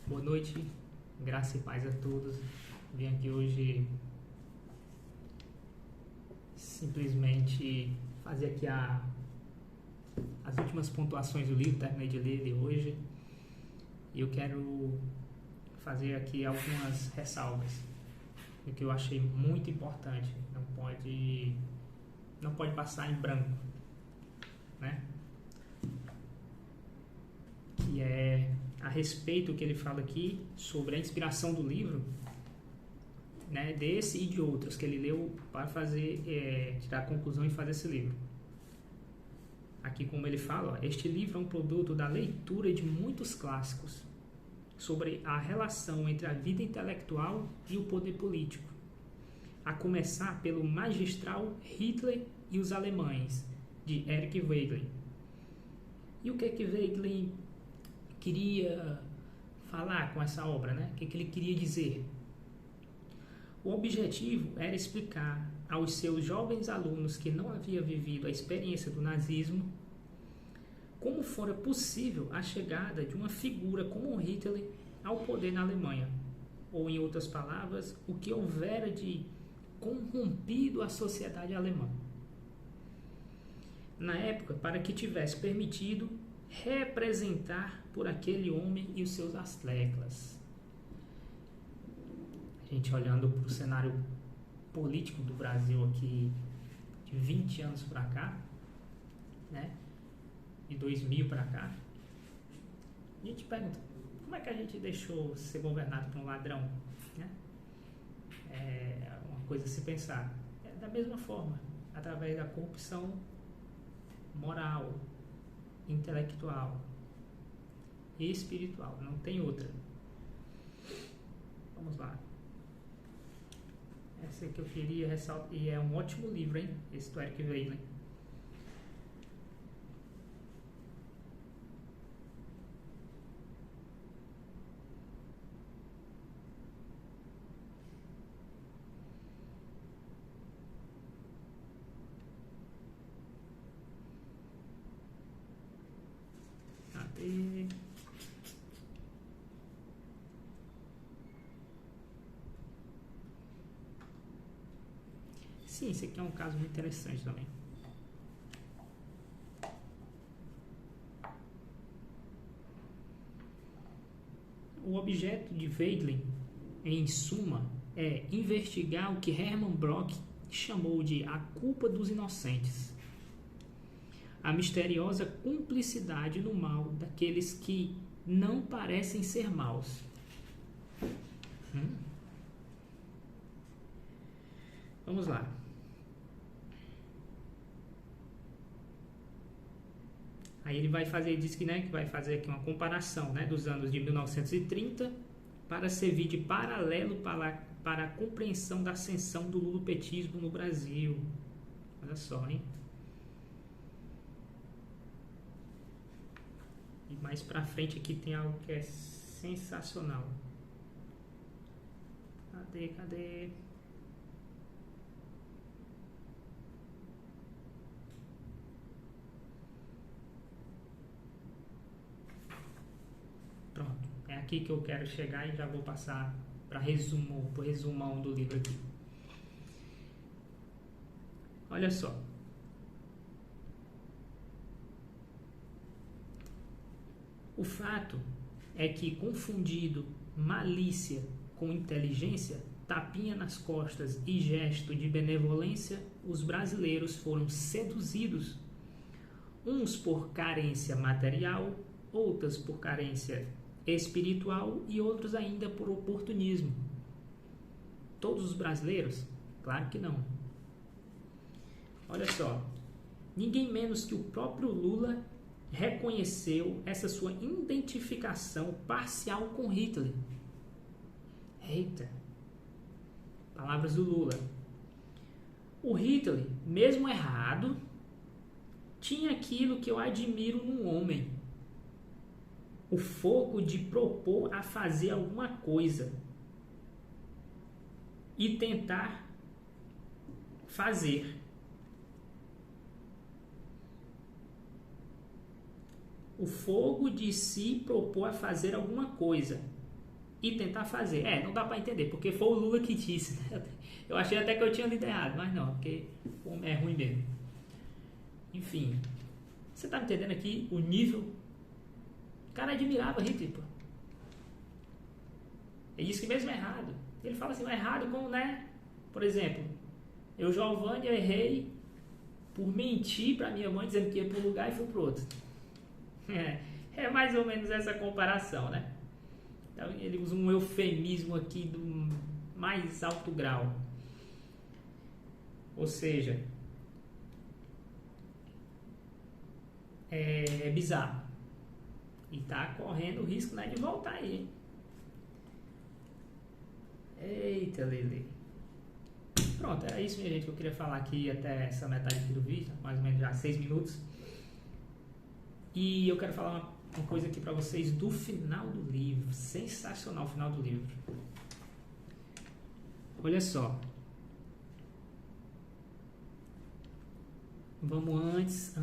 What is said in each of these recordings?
Boa noite, graça e paz a todos. Vim aqui hoje simplesmente fazer aqui as últimas pontuações do livro, terminei de ler ele hoje. E eu quero fazer aqui algumas ressalvas, o que eu achei muito importante, não pode passar em branco, né? Que é a respeito do que ele fala aqui sobre a inspiração do livro, né, desse e de outros que ele leu para fazer, tirar a conclusão e fazer esse livro. Aqui como ele fala, este livro é um produto da leitura de muitos clássicos sobre a relação entre a vida intelectual e o poder político, a começar pelo magistral Hitler e os Alemães, de Eric Wegelin. E o que Wegelin queria falar com essa obra, né? O que ele queria dizer? O objetivo era explicar aos seus jovens alunos que não haviam vivido a experiência do nazismo como fora possível a chegada de uma figura como Hitler ao poder na Alemanha, ou em outras palavras, o que houvera de corrompido a sociedade alemã na época, para que tivesse permitido representar por aquele homem e os seus atletas. A gente olhando para o cenário político do Brasil aqui de 20 anos para cá, né? De 2000 para cá, a gente pergunta, como é que a gente deixou ser governado por um ladrão, né? É uma coisa a se pensar. É da mesma forma, através da corrupção moral, intelectual e espiritual, não tem outra. Vamos lá. Essa que eu queria ressaltar, e é um ótimo livro, hein? Esse do Eric Wegelin. Cadê? Sim, esse aqui é um caso muito interessante também. O objeto de Wegelin, em suma, é investigar o que Hermann Brock chamou de a culpa dos inocentes, a misteriosa cumplicidade no mal daqueles que não parecem ser maus. Vamos lá. Aí ele vai fazer, diz que, né, que vai fazer aqui uma comparação, né, dos anos de 1930 para servir de paralelo para a compreensão da ascensão do lulopetismo no Brasil. Olha só, hein? E mais pra frente aqui tem algo que é sensacional. Cadê? Pronto, é aqui que eu quero chegar e já vou passar para o resumão do livro aqui. Olha só. O fato é que, confundido malícia com inteligência, tapinha nas costas e gesto de benevolência, os brasileiros foram seduzidos, uns por carência material, outras por carência espiritual e outros ainda por oportunismo. Todos os brasileiros? Claro que não. Olha só, ninguém menos que o próprio Lula reconheceu essa sua identificação parcial com Hitler. Eita! Palavras do Lula. O Hitler, mesmo errado, tinha aquilo que eu admiro num homem: o fogo de propor a fazer alguma coisa e tentar fazer. O fogo de se propor a fazer alguma coisa e tentar fazer. Não dá para entender, porque foi o Lula que disse, né? Eu achei até que eu tinha lido errado, mas não, porque é ruim mesmo. Enfim, você tá me entendendo aqui o nível? O cara admirava Hitler, pô. Ele disse que mesmo errado. Ele fala assim, errado como, né? Por exemplo, eu, Giovanni, errei por mentir para minha mãe dizendo que ia para um lugar e fui para outro. É mais ou menos essa comparação, né? Então ele usa um eufemismo aqui do mais alto grau. Ou seja, é bizarro. E tá correndo o risco, né, de voltar aí. Eita, Lele. Pronto, era isso, minha gente, que eu queria falar aqui até essa metade aqui do vídeo, mais ou menos já 6 minutos. E eu quero falar uma coisa aqui pra vocês do final do livro. Sensacional o final do livro. Olha só. Vamos antes.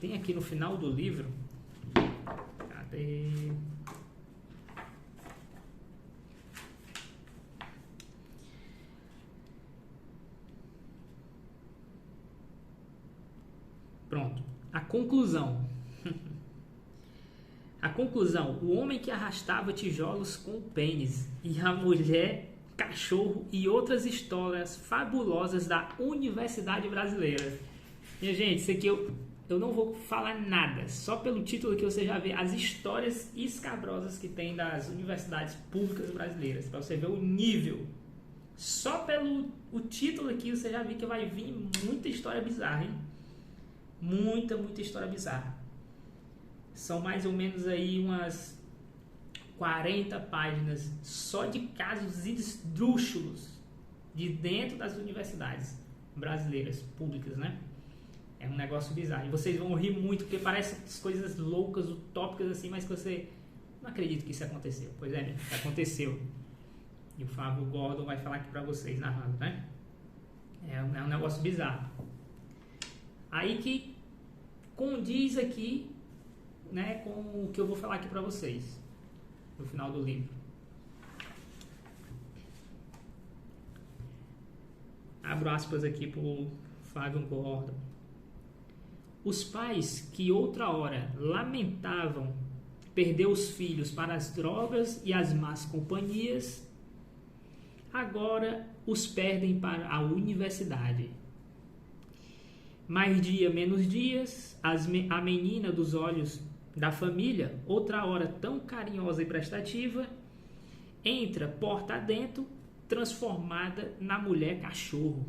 Tem aqui no final do livro. Cadê? Pronto. A conclusão. A conclusão. O homem que arrastava tijolos com o pênis e a mulher, cachorro e outras histórias fabulosas da Universidade Brasileira. Minha gente, isso aqui eu não vou falar nada. Só pelo título que você já vê as histórias escabrosas que tem das universidades públicas brasileiras. Para você ver o nível. Só pelo o título aqui você já vê que vai vir muita história bizarra, hein? Muita história bizarra. São mais ou menos aí umas 40 páginas só de casos esdrúxulos de dentro das universidades brasileiras públicas, né? É um negócio bizarro. E vocês vão rir muito, porque parecem coisas loucas, utópicas assim, mas que você não acredita que isso aconteceu. Pois é, aconteceu. E o Fábio Gordon vai falar aqui pra vocês, narrando, né? É um negócio bizarro. Aí que condiz aqui, né, com o que eu vou falar aqui pra vocês no final do livro. Abro aspas aqui pro Fábio Gordon. Os pais que outra hora lamentavam perder os filhos para as drogas e as más companhias, agora os perdem para a universidade. Mais dia, menos dias, a menina dos olhos da família, outra hora tão carinhosa e prestativa, entra porta adentro, transformada na mulher cachorro.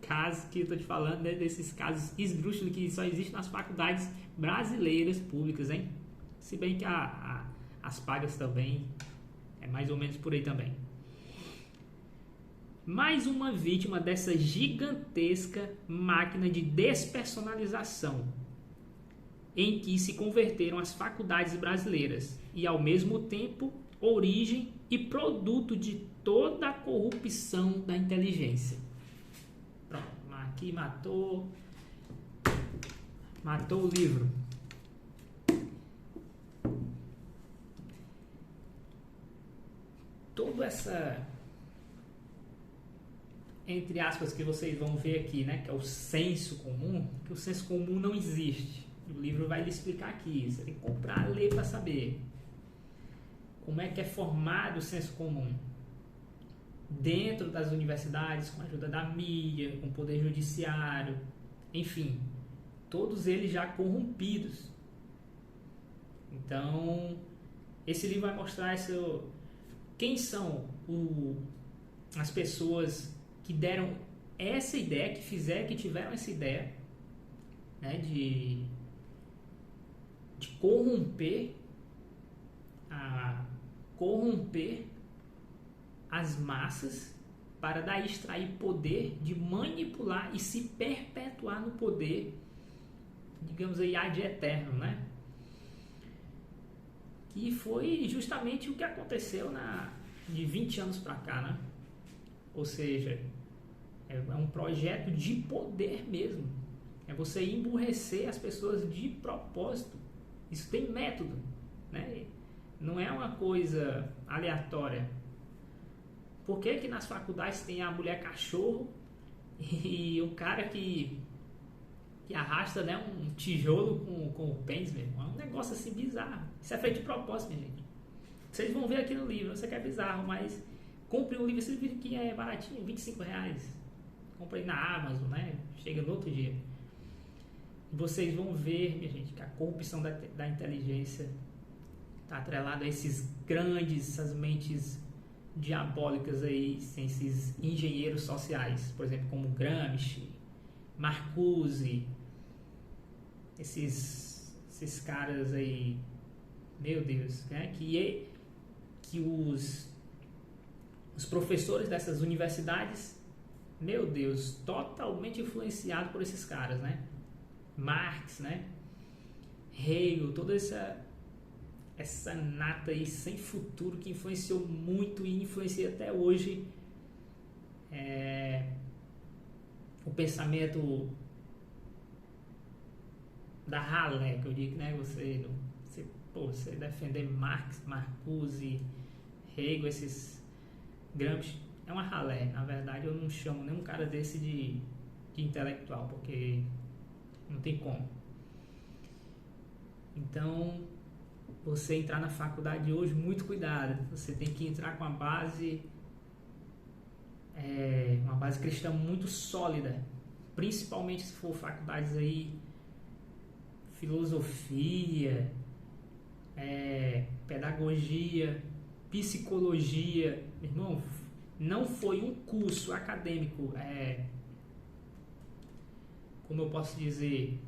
Caso que eu estou te falando, né, desses casos esdrúxulos que só existem nas faculdades brasileiras públicas, hein? Se bem que as pagas também é mais ou menos por aí também. Mais uma vítima dessa gigantesca máquina de despersonalização em que se converteram as faculdades brasileiras e, ao mesmo tempo, origem e produto de toda a corrupção da inteligência. Pronto, aqui matou o livro. Toda essa, entre aspas, que vocês vão ver aqui, né, que é o senso comum, que o senso comum não existe. O livro vai lhe explicar aqui, você tem que comprar, ler para saber como é que é formado o senso comum dentro das universidades, com a ajuda da mídia, com o poder judiciário, enfim, todos eles já corrompidos. Então, esse livro vai mostrar quem são as pessoas que deram essa ideia, que tiveram essa ideia, né, de corromper as massas para daí extrair poder, de manipular e se perpetuar no poder, digamos aí, ad eterno, né? Que foi justamente o que aconteceu de 20 anos para cá, né? Ou seja, é um projeto de poder mesmo. É você emburrecer as pessoas de propósito. Isso tem método, né? Não é uma coisa aleatória. Por que nas faculdades tem a mulher cachorro e o cara que arrasta, né, um tijolo com o pênis, mesmo? É um negócio assim bizarro. Isso é feito de propósito, minha gente. Vocês vão ver aqui no livro, eu sei que é bizarro, mas compre um livro, esse livro aqui é baratinho, R$25. Compre aí na Amazon, né? Chega no outro dia. Vocês vão ver, minha gente, que a corrupção da inteligência está atrelada a essas mentes diabólicas aí, esses engenheiros sociais, por exemplo, como Gramsci, Marcuse, esses caras aí, meu Deus, né? Que os professores dessas universidades, meu Deus, totalmente influenciados por esses caras, né? Marx, né? Hegel, toda essa nata aí sem futuro que influenciou muito e influencia até hoje o pensamento da ralé, que eu digo, né? Você defender Marx, Marcuse, Hegel, esses Gramsci, é uma ralé. Na verdade, eu não chamo nenhum cara desse de intelectual, porque não tem como. Então, você entrar na faculdade hoje, muito cuidado. Você tem que entrar com uma base cristã muito sólida, principalmente se for faculdades aí, filosofia, pedagogia, psicologia. Meu irmão, não foi um curso acadêmico, como eu posso dizer,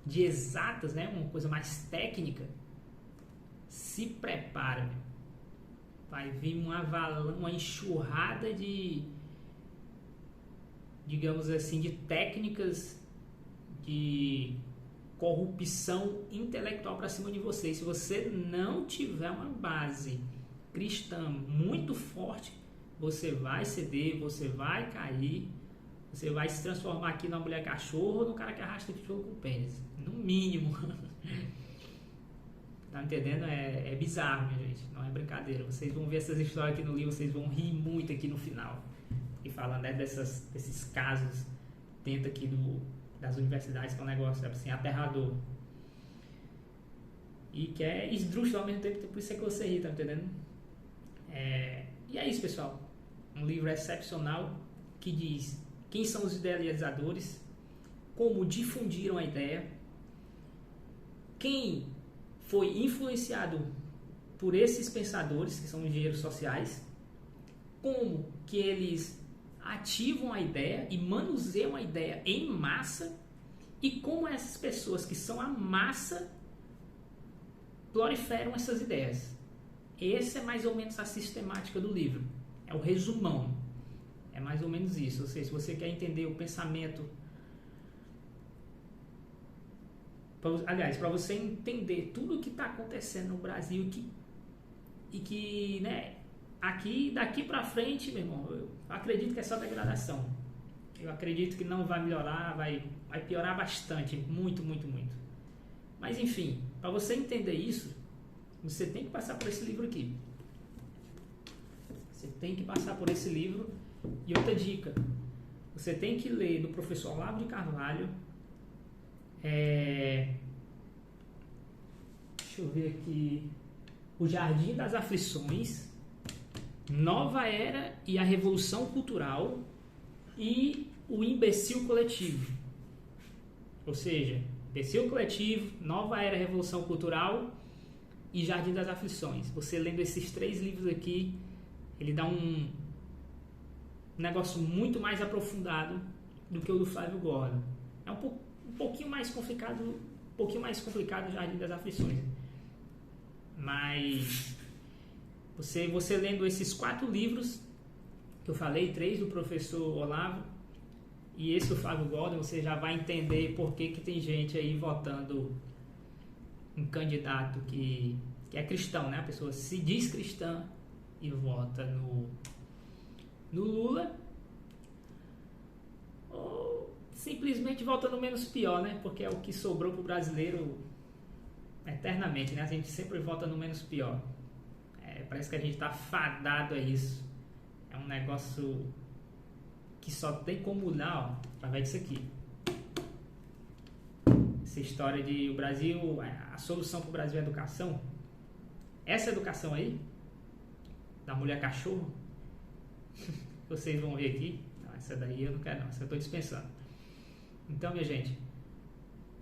de exatas, né? Uma coisa mais técnica. Se prepara, meu. Vai vir uma enxurrada de, digamos assim, de técnicas de corrupção intelectual para cima de você. Se você não tiver uma base cristã muito forte, você vai ceder, você vai cair, você vai se transformar aqui numa mulher cachorro ou no cara que arrasta o tijolo com o pênis. No mínimo. Tá entendendo? É bizarro, minha gente. Não é brincadeira. Vocês vão ver essas histórias aqui no livro, vocês vão rir muito aqui no final. E falando, né, desses casos dentro aqui das universidades, que é um negócio assim, aterrador. E que é esdrúxulo ao mesmo tempo, por isso é que você ri, tá entendendo? E é isso, pessoal. Um livro excepcional que diz quem são os idealizadores, como difundiram a ideia, quem foi influenciado por esses pensadores, que são engenheiros sociais, como que eles ativam a ideia e manuseiam a ideia em massa, e como essas pessoas que são a massa proliferam essas ideias. Essa é mais ou menos a sistemática do livro. É o resumão. É mais ou menos isso. Ou seja, se você quer entender o pensamento... Aliás, para você entender tudo o que está acontecendo no Brasil e que, né, daqui para frente, meu irmão, eu acredito que é só degradação. Eu acredito que não vai melhorar, vai piorar bastante, muito, muito, muito. Mas enfim, para você entender isso, você tem que passar por esse livro aqui. Você tem que passar por esse livro. E outra dica, você tem que ler do professor Olavo de Carvalho, deixa eu ver aqui, O Jardim das Aflições, Nova Era e a Revolução Cultural e O Imbecil Coletivo. Ou seja, Imbecil Coletivo, Nova Era, Revolução Cultural e Jardim das Aflições. Você lendo esses 3 livros aqui, ele dá um negócio muito mais aprofundado do que o do Flávio Gordon. É um pouquinho mais complicado o Jardim das Aflições. Mas você lendo esses 4 livros que eu falei, 3 do professor Olavo e esse do Flávio Gordon, você já vai entender por que tem gente aí votando um candidato que é cristão, né? A pessoa se diz cristã e vota no Lula. Ou simplesmente volta no menos pior, né? Porque é o que sobrou pro brasileiro eternamente, né? A gente sempre volta no menos pior. Parece que a gente tá fadado a isso. É um negócio que só tem como mudar, ó, através disso aqui. Essa história de o Brasil, a solução pro Brasil é educação. Essa educação aí, da mulher cachorro, vocês vão ver aqui. Não, essa daí eu não quero não, essa eu tô dispensando. Então, minha gente,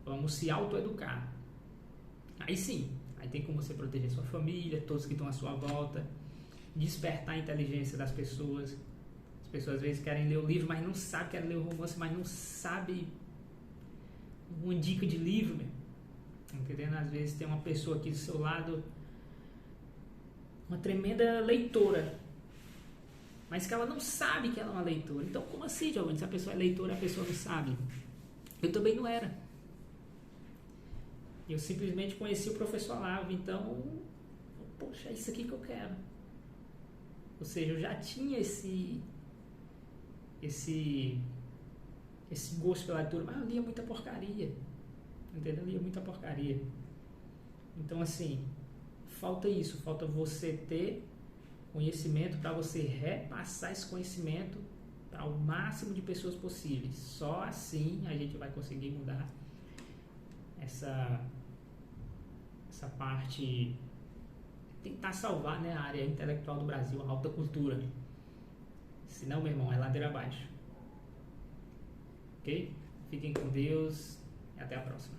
vamos se autoeducar. Aí sim, aí tem como você proteger sua família, todos que estão à sua volta, despertar a inteligência das pessoas. As pessoas às vezes querem ler o livro, mas não sabem, querem ler o romance, mas não sabem uma dica de livro, meu. Entendendo? Às vezes tem uma pessoa aqui do seu lado, uma tremenda leitora, mas que ela não sabe que ela é uma leitora. Então, como assim, Giovanni? Se a pessoa é leitora, a pessoa não sabe. Eu também não era. Eu simplesmente conheci o professor Olavo, então, poxa, é isso aqui que eu quero. Ou seja, eu já tinha esse gosto pela leitura, mas eu lia muita porcaria. Entendeu? Eu lia muita porcaria. Então, assim, falta isso, falta você ter conhecimento para você repassar esse conhecimento para o máximo de pessoas possíveis. Só assim a gente vai conseguir mudar essa parte, tentar salvar, né, a área intelectual do Brasil, a alta cultura. Senão, meu irmão, é ladeira abaixo. Ok? Fiquem com Deus e até a próxima.